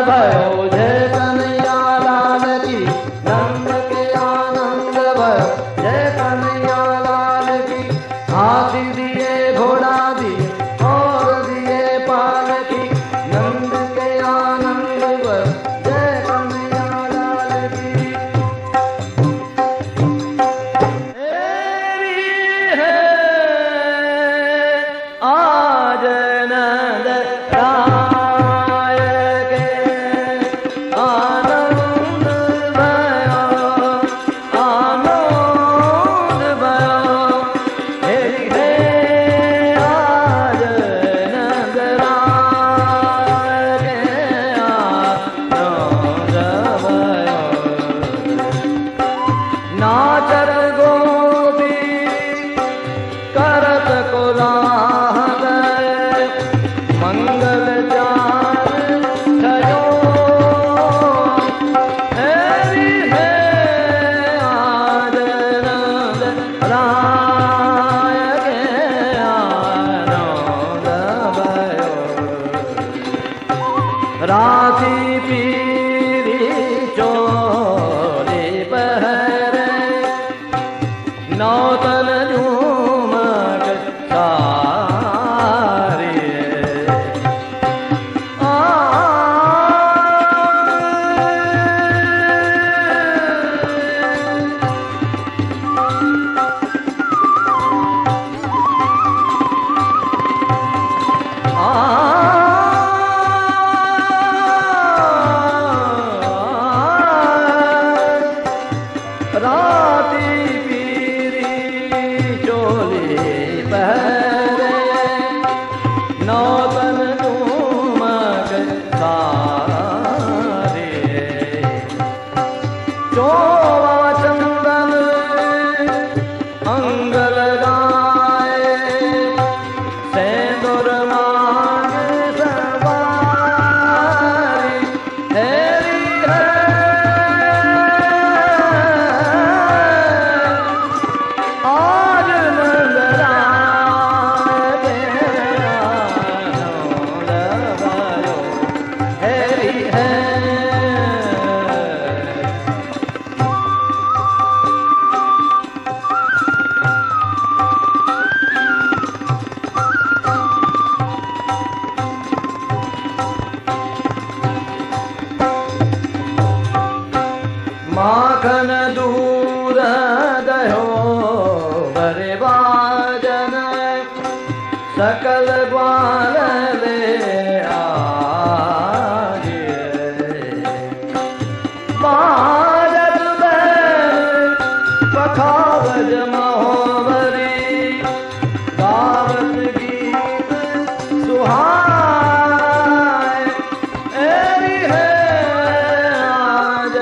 भयो जय कन्हैया लाल की, नंद के आनंद भयो जय कन्हैया लाल की। हाथी दिए घोड़ा दिए और दिए पालकी, नंद के आनंद भयो जय कन्हैया लाल की। आज नंद राय के आनंद भयो, आनंद भयो। हे हे आज नंद राय के आनंद भयो। नाचर गोपी करत कोलाहल, मंगल जान थयो। हेरी हे आज नंद राय के आनंद भयो। राखी पीरी चोरी पहरे, नौतन झूमक सारी। राती पीरी चोली पहरे, नौतन झूमक सारी। चोवा चंदन अंग लगाए, सेंदूर मांग सवारी। हेरी है आज नंद राय के आनंद भयो। हेरी है माखन दूर दयो बरे बाजन, सकल ग्वाल ले आजे। बाजत बैल पखावज महोबरी, गावत गीत सुहाए। एरी है आज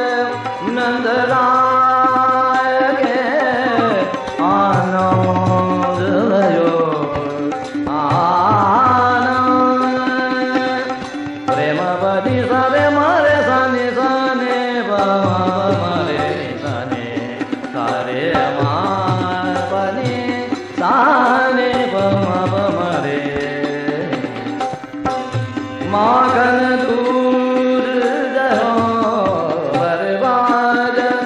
नंद राय के आनंद भयो। आनंद प्रेम बदी सारे मारे साने साने बारे साने सारे मार बनी साने बमरे। माखन दूर दहो बरबाजन,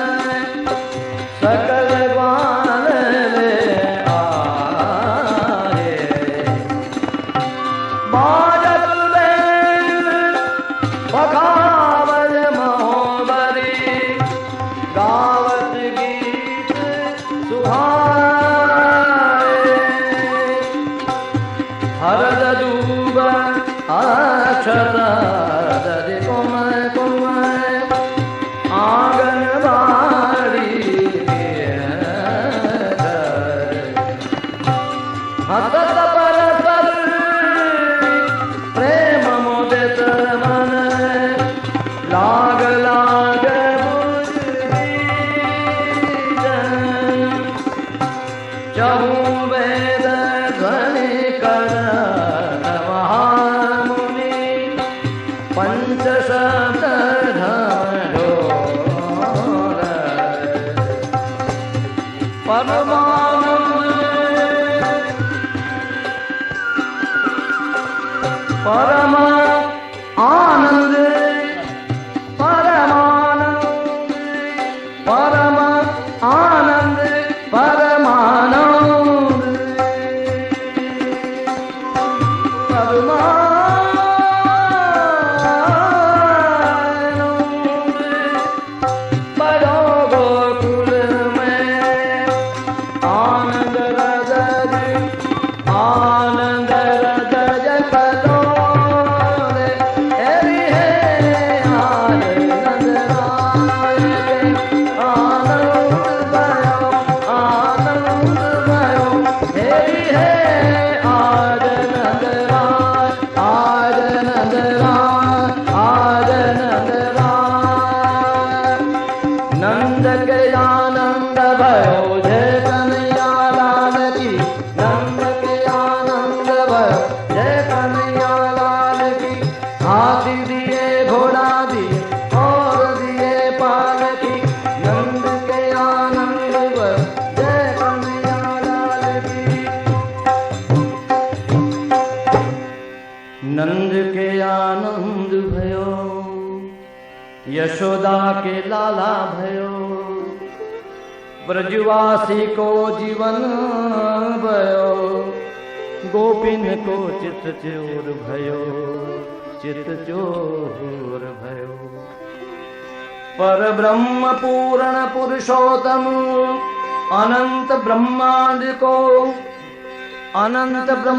सकल ग्वाल ले आए। बाजत बैल पखावज महोबरी, गावत गीत सुहाए। हरद दूब अक्षत दधि कुम कुम, आंगनबाड़ी के घर। हसत परस्पर प्रेम मुदित मन, लाग लाग बुझदीजन। चहु वेद ध्वनि कर महामुनि, पंच शब्द ढोर। परमानंद परम आनंद नंद के आनंद भयो, यशोदा के लाला भयो, ब्रजवासी को जीवन भयो, गोपिन को चित चोर भयो, चित चोर भयो। पर ब्रह्म पूर्ण पुरुषोत्तम अनंत ब्रह्मांड को, अनंत ब्रह्म